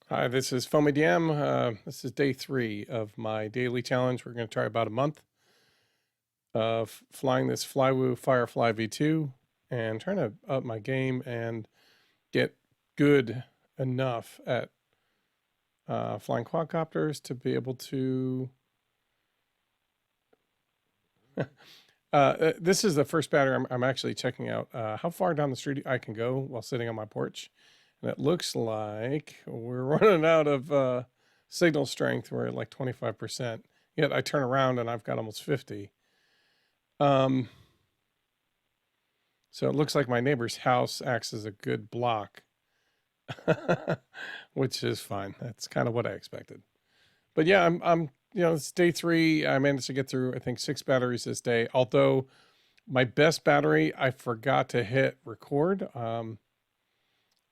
Hi, this is FoamyDM. This is day 3 of my daily challenge. We're going to try about a month of flying this Flywoo Firefly V2 and trying to up my game and get good enough at flying quadcopters to be able to... this is the first battery I'm actually checking out how far down the street I can go while sitting on my porch. And it looks like we're running out of signal strength. We're at like 25%. Yet I turn around and I've got almost 50. So it looks like my neighbor's house acts as a good block, which is fine. That's kind of what I expected. But yeah, I'm it's day 3. I managed to get through, I think, 6 batteries this day. Although my best battery, I forgot to hit record.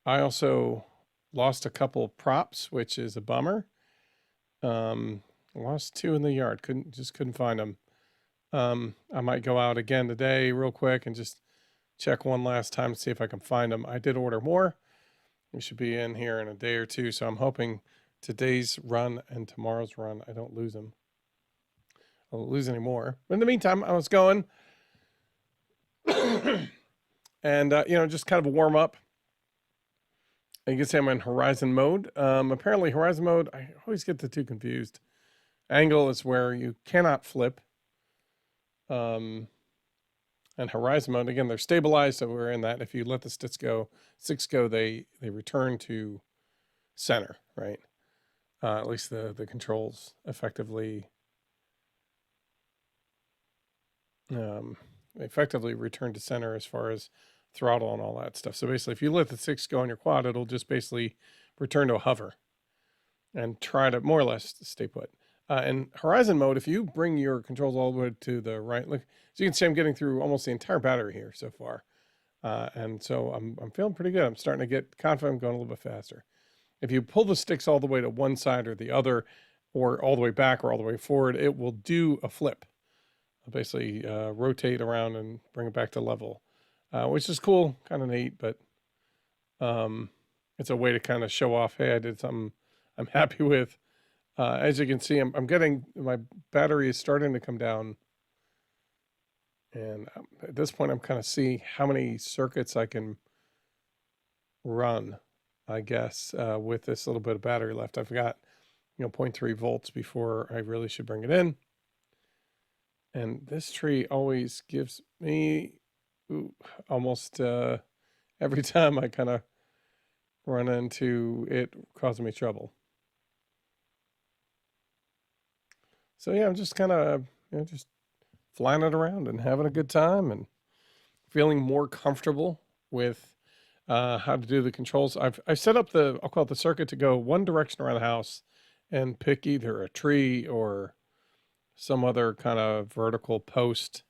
I also lost a couple props, which is a bummer. Lost 2 in the yard. Couldn't find them. I might go out again today real quick and just check one last time to see if I can find them. I did order more. We should be in here in a day or two. So I'm hoping today's run and tomorrow's run, I don't lose them. I won't lose any more. But in the meantime, I was going and, just kind of a warm up. You can see I'm in horizon mode. Apparently horizon mode, I always get the two confused. Angle is where you cannot flip. And horizon mode, again, they're stabilized, so we're in that. If you let the sticks go, they return to center, right? At least the controls effectively return to center as far as throttle and all that stuff. So basically, if you let the sticks go on your quad, it'll just basically return to a hover and try to more or less stay put. In horizon mode, if you bring your controls all the way to the right, look, as you can see, I'm getting through almost the entire battery here so far. And so I'm feeling pretty good. I'm starting to get confident. I'm going a little bit faster. If you pull the sticks all the way to one side or the other, or all the way back or all the way forward, it will do a flip. It'll basically rotate around and bring it back to level, which is cool, kind of neat, but it's a way to kind of show off, hey, I did something I'm happy with. As you can see, I'm getting, my battery is starting to come down. And at this point, I'm kind of seeing how many circuits I can run, I guess, with this little bit of battery left. I've got, 0.3 volts before I really should bring it in. And this tree always gives me almost every time I kind of run into it, causing me trouble. So yeah, I'm just kind of, just flying it around and having a good time and feeling more comfortable with how to do the controls. I've set up I'll call it the circuit to go one direction around the house and pick either a tree or some other kind of vertical post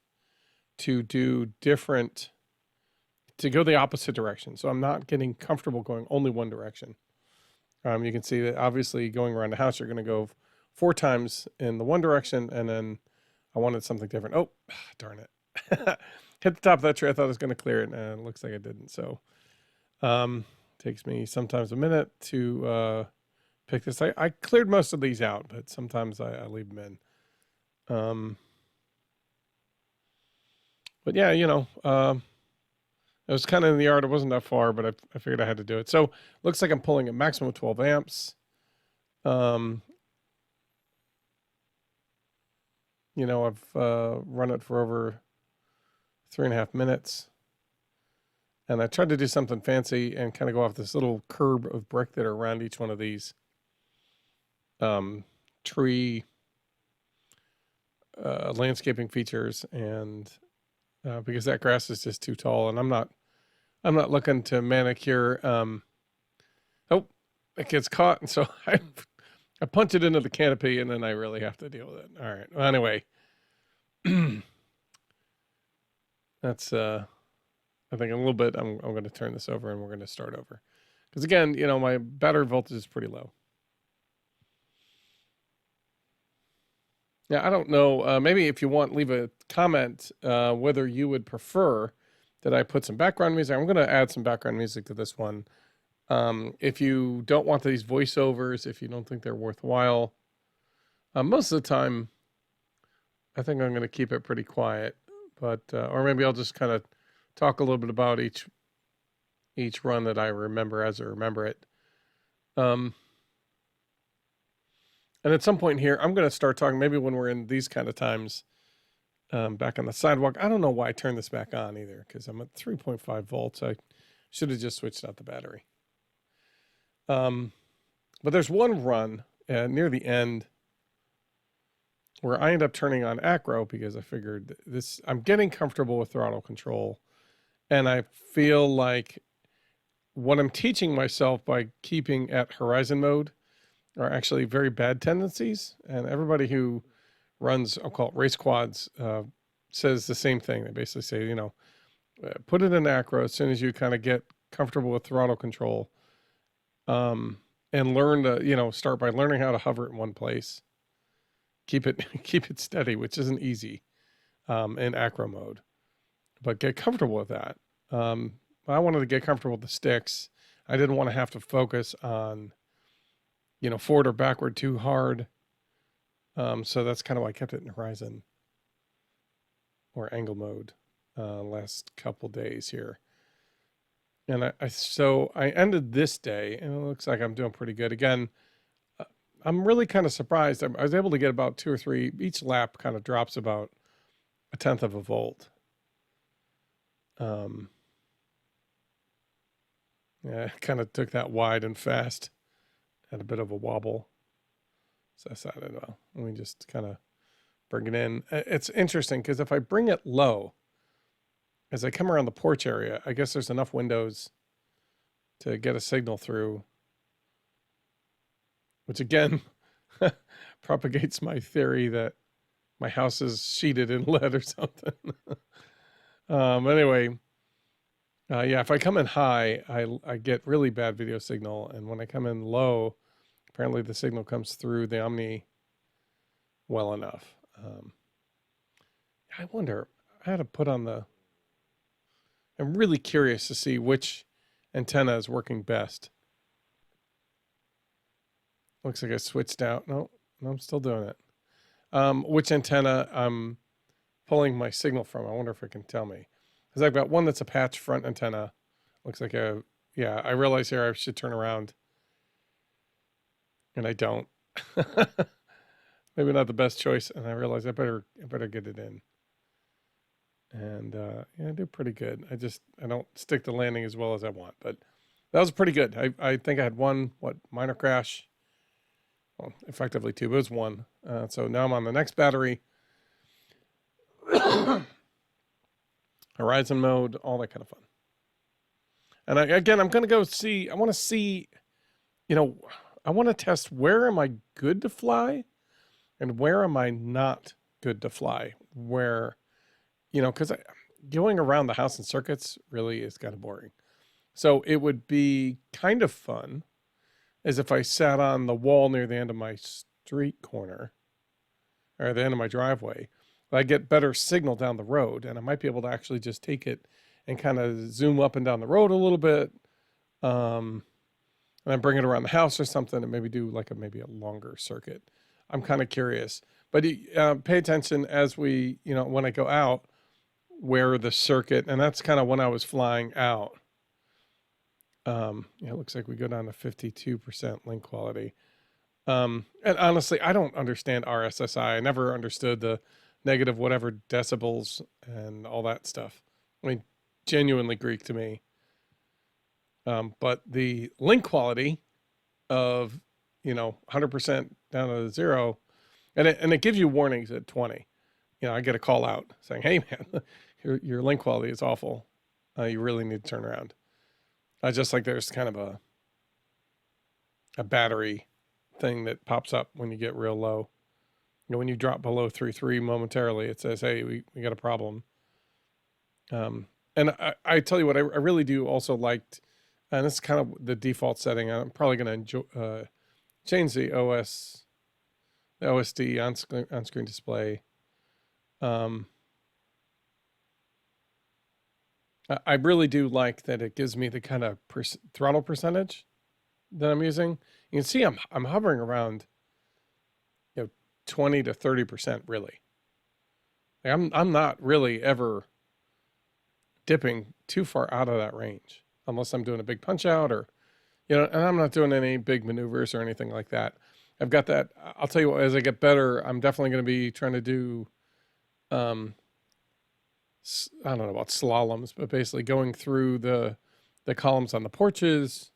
to do different, to go the opposite direction. So I'm not getting comfortable going only one direction. You can see that obviously going around the house, you're going to go 4 times in the one direction, and then I wanted something different. Oh, darn it. Hit the top of that tree. I thought I was going to clear it, and it looks like I didn't. So takes me sometimes a minute to pick this. I cleared most of these out, but sometimes I leave them in. But yeah, it was kind of in the yard. It wasn't that far, but I figured I had to do it. So looks like I'm pulling a maximum of 12 amps. I've run it for over 3.5 minutes. And I tried to do something fancy and kind of go off this little curb of brick that are around each one of these tree landscaping features, and because that grass is just too tall, and I'm not looking to manicure. Oh, it gets caught, and so I punch it into the canopy, and then I really have to deal with it. All right. Well, anyway, that's I think in a little bit I'm going to turn this over and we're going to start over, because again, my battery voltage is pretty low. Yeah, I don't know. Maybe if you want, leave a comment whether you would prefer that I put some background music. I'm going to add some background music to this one If you don't want these voiceovers, if you don't think they're worthwhile, most of the time, I think I'm going to keep it pretty quiet. But or maybe I'll just kind of talk a little bit about each run that I remember as I remember it. And at some point here, I'm going to start talking. Maybe when we're in these kind of times, back on the sidewalk. I don't know why I turned this back on either, because I'm at 3.5 volts. I should have just switched out the battery. But there's one run near the end where I end up turning on Acro because I figured I'm getting comfortable with throttle control, and I feel like what I'm teaching myself by keeping at horizon mode are actually very bad tendencies. And everybody who runs, I'll call it race quads, says the same thing. They basically say, put it in Acro as soon as you kind of get comfortable with throttle control, and learn to, start by learning how to hover in one place. Keep it steady, which isn't easy in Acro mode, but get comfortable with that. I wanted to get comfortable with the sticks. I didn't want to have to focus on, forward or backward too hard. So that's kind of why I kept it in horizon or angle mode last couple days here. And so I ended this day, and it looks like I'm doing pretty good. Again, I'm really kind of surprised. I was able to get about 2 or 3. Each lap kind of drops about 1/10 of a volt. Yeah, I kind of took that wide and fast. Had a bit of a wobble. So I decided, well, let me just kind of bring it in. It's interesting because if I bring it low, as I come around the porch area, I guess there's enough windows to get a signal through, which again propagates my theory that my house is sheeted in lead or something. Anyway, yeah, if I come in high, I get really bad video signal. And when I come in low, apparently the signal comes through the Omni well enough. I wonder, I had to put on I'm really curious to see which antenna is working best. Looks like I switched out. No, I'm still doing it. Which antenna I'm pulling my signal from. I wonder if it can tell me. Because I've got one that's a patch front antenna. Looks like yeah, I realize here I should turn around. And I don't. Maybe not the best choice. And I realize I better get it in. And yeah, I do pretty good. I don't stick the landing as well as I want. But that was pretty good. I think I had one, minor crash. Well, effectively 2, but it was 1. So now I'm on the next battery. Horizon mode, all that kind of fun. And I'm going to go see, I want to see, I want to test where am I good to fly and where am I not good to fly. Where, because going around the house in circuits really is kind of boring. So it would be kind of fun as if I sat on the wall near the end of my street corner or the end of my driveway. I get better signal down the road, and I might be able to actually just take it and kind of zoom up and down the road a little bit, and then bring it around the house or something, and maybe do like maybe a longer circuit. I'm kind of curious, but pay attention as we, when I go out, where the circuit, and that's kind of when I was flying out. It looks like we go down to 52% link quality. And honestly, I don't understand RSSI. I never understood the negative whatever decibels and all that stuff. I mean, genuinely Greek to me. But the link quality of, 100% down to 0, and it gives you warnings at 20. I get a call out saying, hey man, your link quality is awful. You really need to turn around. Just like there's kind of a battery thing that pops up when you get real low. When you drop below 3.3 momentarily, it says, hey, we got a problem. And I tell you what, I really do also liked, and this is kind of the default setting. I'm probably going to change the OSD on-screen display. I really do like that it gives me the kind of throttle percentage that I'm using. You can see I'm hovering around, 20 to 30% really. Like I'm not really ever dipping too far out of that range unless I'm doing a big punch out or, and I'm not doing any big maneuvers or anything like that. I've got that. I'll tell you what, as I get better, I'm definitely going to be trying to do, I don't know about slaloms, but basically going through the columns on the porches.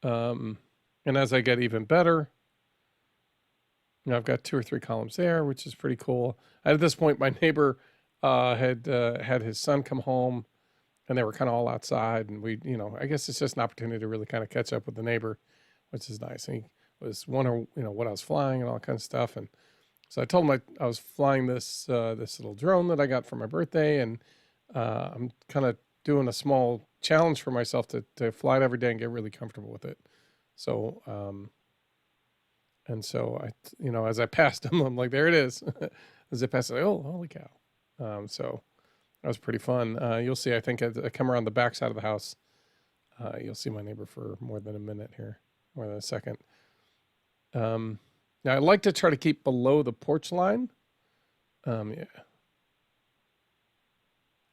And as I get even better, I've got 2 or 3 columns there, which is pretty cool. At this point, my neighbor had his son come home, and they were kind of all outside, and we, I guess it's just an opportunity to really kind of catch up with the neighbor, which is nice. And he was wondering, what I was flying and all kinds of stuff, and so I told him I was flying this little drone that I got for my birthday, and I'm kind of doing a small challenge for myself to fly it every day and get really comfortable with it. So, and so as I passed him, I'm like, there it is. As I passed, like, oh, holy cow. So that was pretty fun. You'll see, I think as I come around the back side of the house, you'll see my neighbor for more than a minute here, more than a second. Now I like to try to keep below the porch line. Yeah.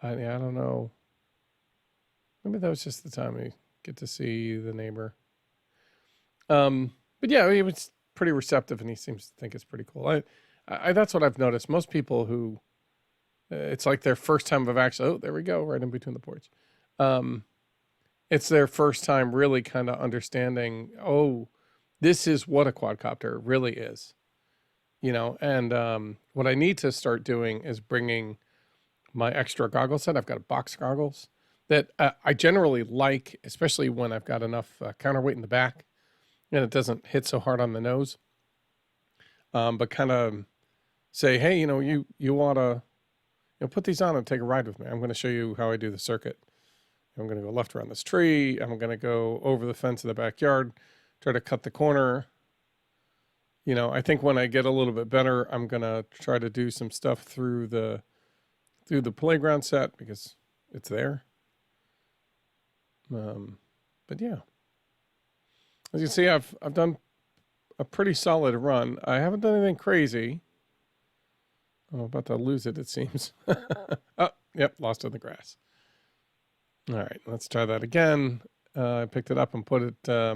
I don't know. Maybe that was just the time we get to see the neighbor. But yeah, he was pretty receptive, and he seems to think it's pretty cool. I that's what I've noticed. Most people who, it's like their first time of actually, oh, there we go, right in between the porch. It's their first time really kind of understanding, oh, this is what a quadcopter really is, and what I need to start doing is bringing my extra goggle set. I've got a box goggles that I generally like, especially when I've got enough counterweight in the back and it doesn't hit so hard on the nose. But kind of say, hey, you ought to, put these on and take a ride with me. I'm going to show you how I do the circuit. I'm going to go left around this tree. I'm going to go over the fence in the backyard, try to cut the corner. I think when I get a little bit better, I'm going to try to do some stuff through the playground set because it's there. But yeah, as you see, I've done a pretty solid run. I haven't done anything crazy. I'm about to lose it, it seems. Oh, yep, lost it in the grass. All right, let's try that again. I picked it up and put it I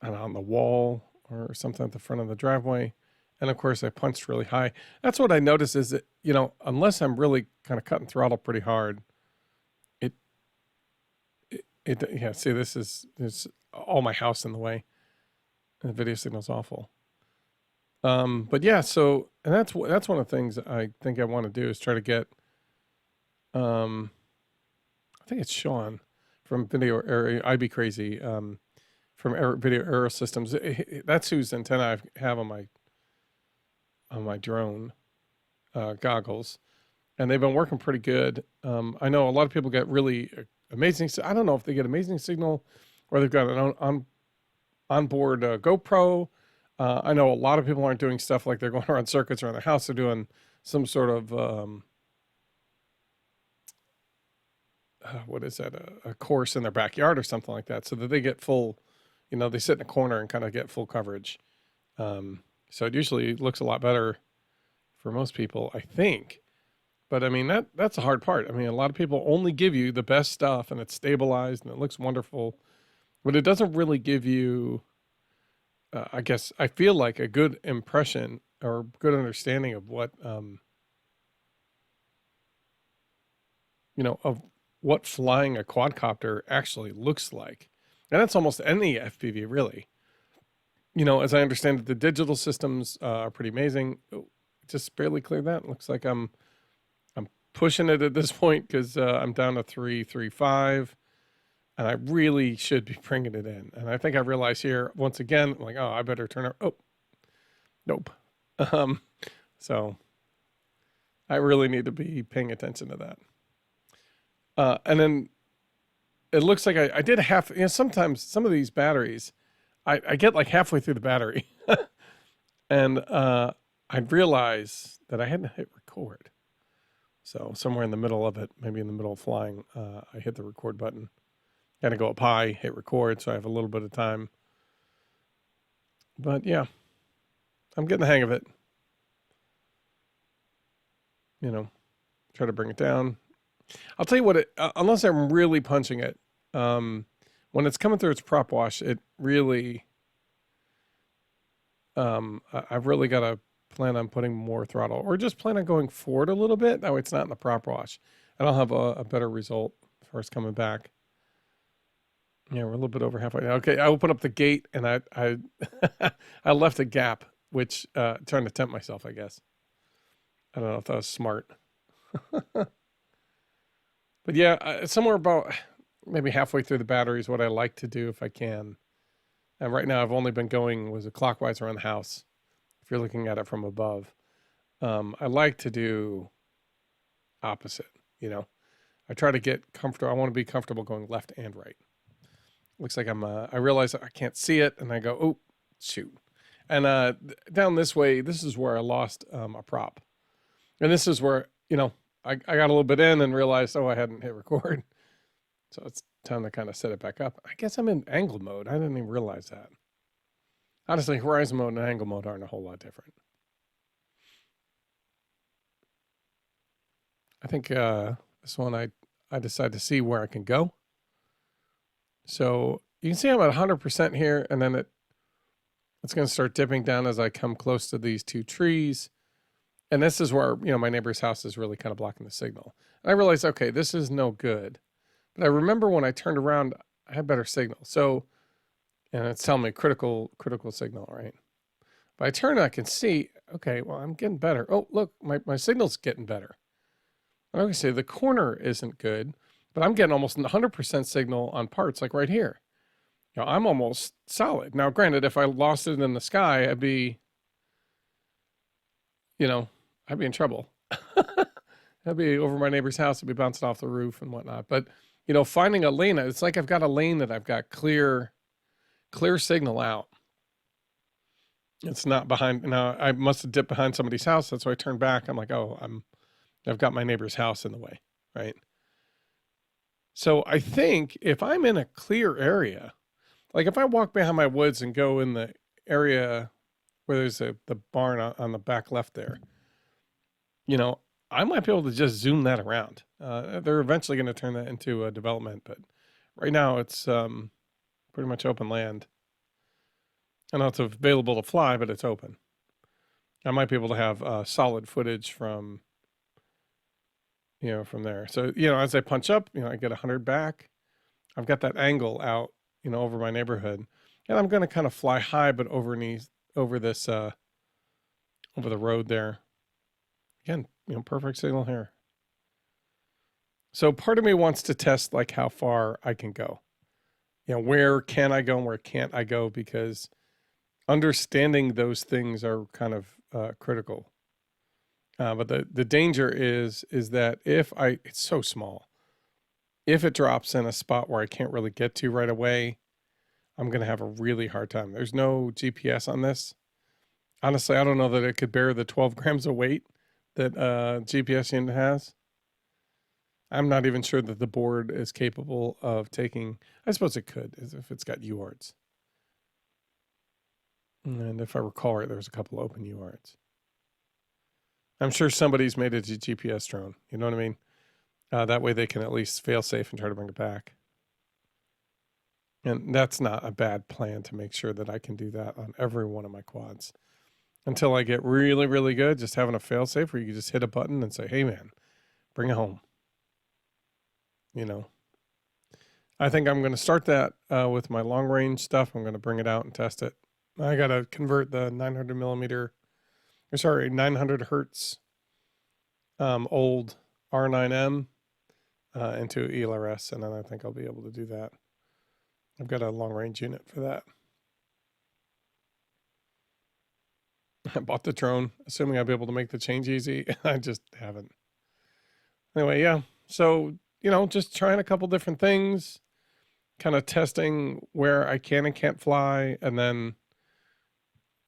don't know, on the wall or something at the front of the driveway. And of course, I punched really high. That's what I noticed is that, unless I'm really kind of cutting throttle pretty hard, yeah, see, there's all my house in the way. And the video signal's awful. But yeah, so, and that's one of the things I think I want to do is try to get, I think it's Sean from Video Aero, I'd Be Crazy, from Video Aero Systems. That's whose antenna I have on my drone goggles, and they've been working pretty good. I know a lot of people get really amazing. I don't know if they get amazing signal or they've got an onboard GoPro. I know a lot of people aren't doing stuff like they're going around circuits around their house. They're doing some sort of, what is that? A course in their backyard or something like that, so that they get full, they sit in a corner and kind of get full coverage. So it usually looks a lot better for most people, I think. But I mean, that's a hard part. I mean, a lot of people only give you the best stuff and it's stabilized and it looks wonderful, but it doesn't really give you, I guess, I feel like a good impression or good understanding of what, of what flying a quadcopter actually looks like. And that's almost any FPV, really. As I understand it, the digital systems are pretty amazing. Oh, just barely cleared that. It looks like I'm pushing it at this point because I'm down to 335, and I really should be bringing it in. And I think I realized here once again, I'm like, oh, I better turn it. Oh, nope. So I really need to be paying attention to that. And then it looks like I did half. Sometimes some of these batteries, I get like halfway through the battery, and I realize that I hadn't hit record. So somewhere in the middle of it, maybe in the middle of flying, I hit the record button. Got to go up high, hit record, so I have a little bit of time. But yeah, I'm getting the hang of it. You know, try to bring it down. I'll tell you what, unless I'm really punching it, when it's coming through its prop wash, it really, I've really got to plan on putting more throttle, or just plan on going forward a little bit. That way it's not in the prop wash, and I'll have a better result as far as coming back. Yeah, we're a little bit over halfway. Okay, I opened up the gate and I I left a gap, which trying to tempt myself, I guess. I don't know if that was smart. But yeah, somewhere about maybe halfway through the battery is what I like to do if I can. And right now I've only been going, was it clockwise around the house, if you're looking at it from above. I like to do opposite, you know. I try to get comfortable. I want to be comfortable going left and right. Looks like I realize I can't see it, and I go, oh, shoot. And down this way, this is where I lost a prop. And this is where, you know, I got a little bit in and realized, oh, I hadn't hit record. So it's time to kind of set it back up. I guess I'm in angle mode. I didn't even realize that. Honestly, horizon mode and angle mode aren't a whole lot different. I think this one I decided to see where I can go. So you can see I'm at 100% here, and then it's going to start dipping down as I come close to these two trees. And this is where, you know, my neighbor's house is really kind of blocking the signal. And I realized, okay, this is no good. But I remember when I turned around, I had better signal. So, and it's telling me critical signal, right? But I turn and I can see, okay, well, I'm getting better. Oh, look, my signal's getting better. And I can say the corner isn't good, but I'm getting almost 100% signal on parts, like right here. You know, I'm almost solid. Now, granted, if I lost it in the sky, I'd be, you know, I'd be in trouble. I'd be over my neighbor's house. I'd be bouncing off the roof and whatnot. But, you know, finding a lane, it's like I've got a lane that I've got clear signal out. It's not behind. Now, I must have dipped behind somebody's house. That's why I turned back. I'm like, oh, I've got my neighbor's house in the way, right? So I think if I'm in a clear area, like if I walk behind my woods and go in the area where there's the barn on the back left there, you know, I might be able to just zoom that around. They're eventually going to turn that into a development, but right now it's pretty much open land. I know it's available to fly, but it's open. I might be able to have solid footage from, you know, from there. So, you know, as I punch up, you know, I get 100 back. I've got that angle out, you know, over my neighborhood, and I'm going to kind of fly high, but over this, over the road there. Again, you know, perfect signal here. So part of me wants to test like how far I can go. You know, where can I go and where can't I go? Because understanding those things are kind of critical. But the danger is that it's so small. If it drops in a spot where I can't really get to right away, I'm going to have a really hard time. There's no GPS on this. Honestly, I don't know that it could bear the 12 grams of weight that GPS unit has. I'm not even sure that the board is capable of taking, I suppose it could, if it's got UARTs. And if I recall right, there's a couple open UARTs. I'm sure somebody's made it a GPS drone. You know what I mean? That way they can at least fail safe and try to bring it back. And that's not a bad plan to make sure that I can do that on every one of my quads. Until I get really, really good, just having a fail safe where you can just hit a button and say, hey man, bring it home. You know, I think I'm going to start that with my long range stuff. I'm going to bring it out and test it. I got to convert the 900 hertz old R9M into ELRS, and then I think I'll be able to do that. I've got a long range unit for that. I bought the drone, assuming I'll be able to make the change easy. I just haven't. Anyway, yeah. So, you know, just trying a couple different things, kind of testing where I can and can't fly. And then,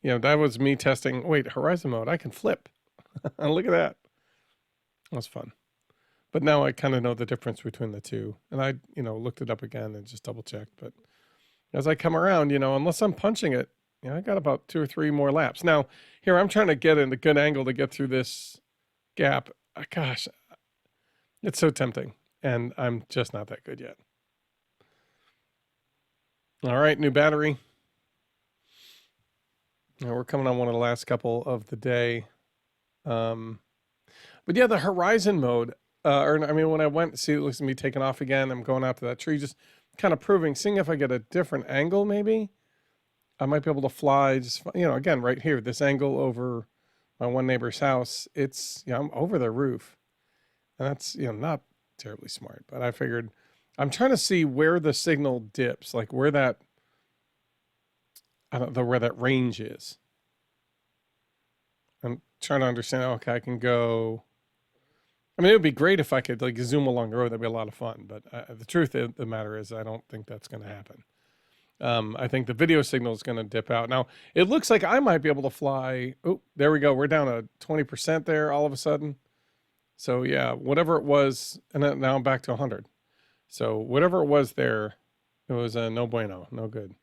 you know, that was me testing. Wait, horizon mode, I can flip. Look at that. That was fun. But now I kind of know the difference between the two. And I, looked it up again and just double checked. But as I come around, unless I'm punching it, I got about 2 or 3 more laps. Now, here I'm trying to get in a good angle to get through this gap. Gosh, it's so tempting. And I'm just not that good yet. All right, new battery. Now we're coming on one of the last couple of the day. But yeah, the horizon mode, when I went, see, it looks at me taking off again. I'm going after that tree, just kind of proving, seeing if I get a different angle, maybe I might be able to fly just, again, right here, this angle over my one neighbor's house. It's, I'm over their roof, and that's, not terribly smart, but I figured I'm trying to see where the signal dips, like where that, I don't know where that range is. I'm trying to understand, okay, I can go, I mean, it would be great if I could like zoom along the road. That'd be a lot of fun. But the truth of the matter is, I don't think that's going to happen. I think the video signal is going to dip out. Now, it looks like I might be able to fly. Oh, there we go. We're down to 20% there all of a sudden. So yeah, whatever it was, and then now I'm back to 100. So whatever it was there, it was a no bueno, no good.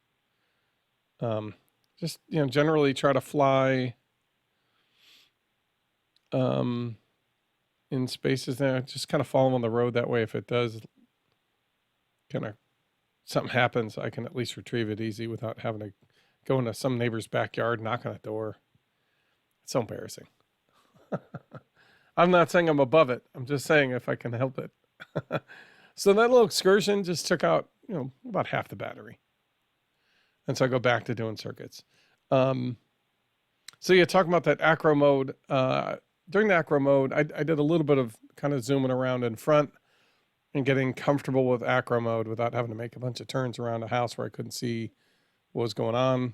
Just, generally try to fly in spaces there, just kind of follow on the road that way. If it does kind of something happens, I can at least retrieve it easy without having to go into some neighbor's backyard, knock on a door. It's so embarrassing. I'm not saying I'm above it. I'm just saying if I can help it. So that little excursion just took out, about half the battery. And so I go back to doing circuits. So yeah, talking about that acro mode, during the acro mode, I did a little bit of kind of zooming around in front and getting comfortable with acro mode without having to make a bunch of turns around a house where I couldn't see what was going on,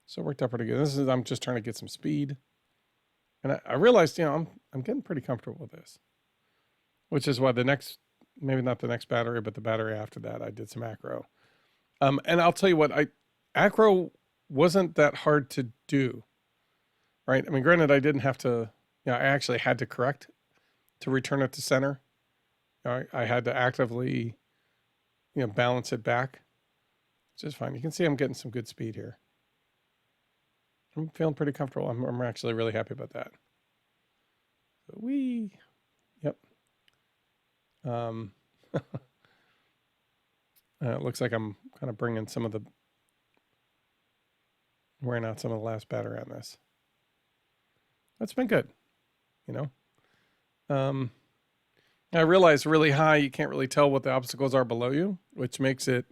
so it worked out pretty good. I'm just trying to get some speed. And I realized, I'm getting pretty comfortable with this, which is why maybe not the next battery, but the battery after that, I did some acro. And I'll tell you what, acro wasn't that hard to do, right? I mean, granted, I didn't have to, I actually had to correct to return it to center. I had to actively, balance it back, which is fine. You can see I'm getting some good speed here. I'm feeling pretty comfortable. I'm actually really happy about that. Yep. It looks like I'm kind of bringing wearing out some of the last battery on this. That's been good, I realize really high, you can't really tell what the obstacles are below you, which makes it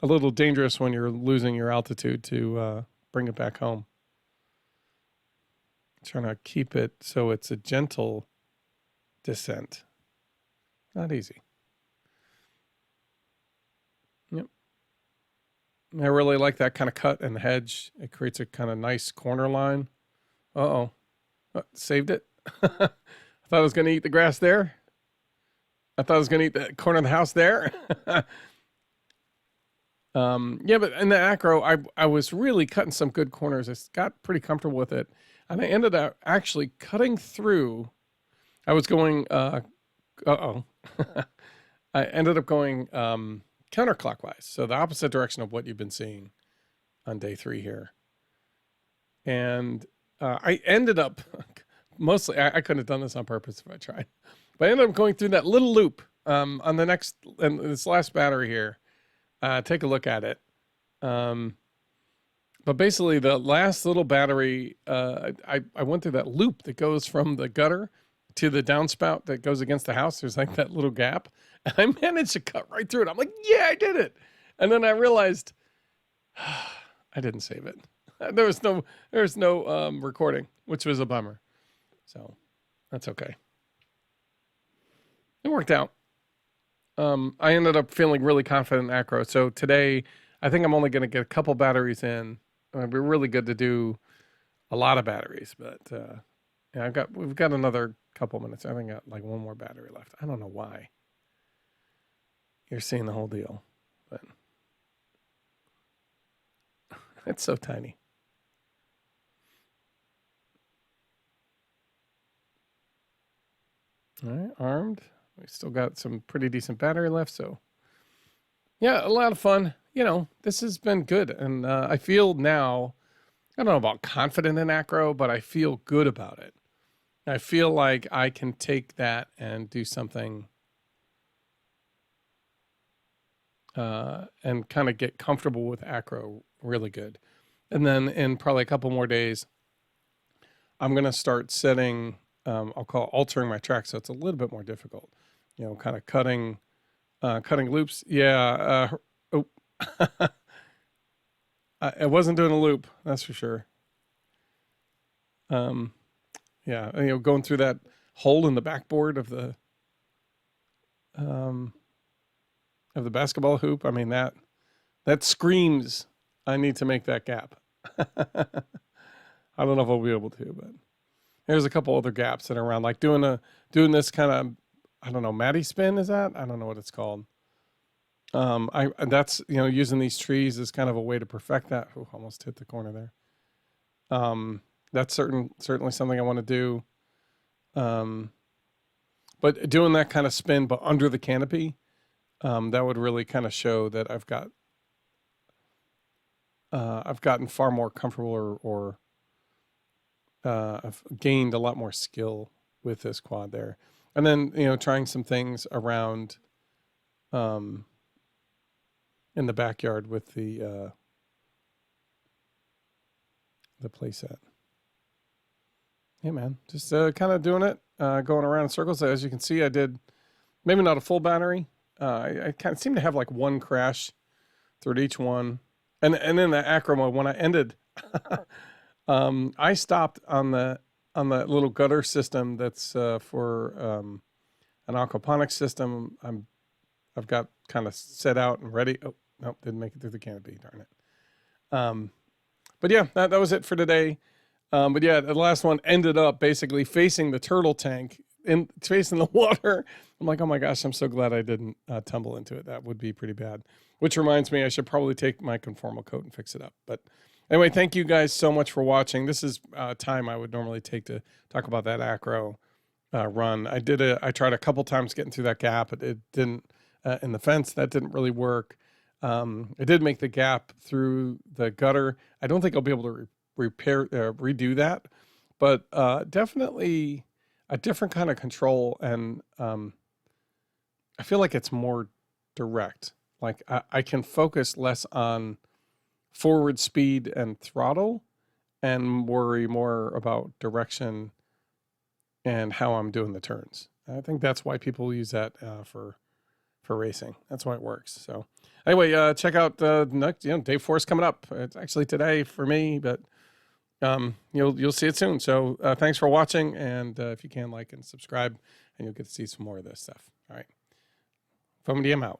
a little dangerous when you're losing your altitude to bring it back home. Trying to keep it so it's a gentle descent. Not easy. Yep. I really like that kind of cut in the hedge. It creates a kind of nice corner line. Uh-oh. Saved it. I thought I was going to eat the grass there. I thought I was going to eat the corner of the house there. Yeah, but in the acro, I was really cutting some good corners. I got pretty comfortable with it. And I ended up actually cutting through. I was going, I ended up going counterclockwise. So the opposite direction of what you've been seeing on day 3 here. And I ended up, mostly, I couldn't have done this on purpose if I tried. But I ended up going through that little loop on the next, and this last battery here. Take a look at it. But basically the last little battery, I went through that loop that goes from the gutter to the downspout that goes against the house. There's like that little gap. And I managed to cut right through it. I'm like, yeah, I did it. And then I realized I didn't save it. There was no recording, which was a bummer. So that's okay. It worked out. I ended up feeling really confident in acro. So today, I think I'm only going to get a couple batteries in. It'd be really good to do a lot of batteries, but yeah, we've got another couple minutes. I think I got like one more battery left. I don't know why. You're seeing the whole deal, but it's so tiny. All right, armed. We still got some pretty decent battery left, so yeah, a lot of fun. You know, this has been good, and I feel now, I don't know about confident in Acro, but I feel good about it. I feel like I can take that and do something and kind of get comfortable with Acro really good. And then in probably a couple more days, I'm going to start setting, I'll call it altering my track. So it's a little bit more difficult, you know, kind of cutting loops. Yeah. Oh, I wasn't doing a loop. That's for sure. Yeah. You know, going through that hole in the backboard of the basketball hoop. I mean, that screams, I need to make that gap. I don't know if I'll be able to, but there's a couple other gaps that are around, like doing this kind of, I don't know, Matty spin, is that? I don't know what it's called. That's, you know, using these trees is kind of a way to perfect that. Ooh, almost hit the corner there. That's certainly something I want to do. But doing that kind of spin, but under the canopy, that would really kind of show that I've gotten far more comfortable, or I've gained a lot more skill with this quad there. And then, you know, trying some things around in the backyard with the playset. Yeah, man, just kind of doing it, going around in circles. As you can see, I did maybe not a full battery. I kind of seem to have like one crash through each one. And in the Acro mode, when I ended, I stopped on the little gutter system that's for an aquaponics system. I've got kind of set out and ready. Oh, nope, didn't make it through the canopy, darn it. But yeah, that was it for today. But yeah, the last one ended up basically facing the turtle tank and facing the water. I'm like, oh my gosh, I'm so glad I didn't tumble into it. That would be pretty bad. Which reminds me, I should probably take my conformal coat and fix it up. But anyway, thank you guys so much for watching. This is time I would normally take to talk about that Acro run. I tried a couple times getting through that gap. It didn't, in the fence, that didn't really work. I did make the gap through the gutter. I don't think I'll be able to redo that, but definitely a different kind of control. And I feel like it's more direct. Like I can focus less on forward speed and throttle and worry more about direction and how I'm doing the turns. I think that's why people use that for racing. That's why it works. So anyway, check out next, day 4 is coming up. It's actually today for me, but you'll see it soon. So thanks for watching, and if you can, like and subscribe, and you'll get to see some more of this stuff. All right, FoamyDM out.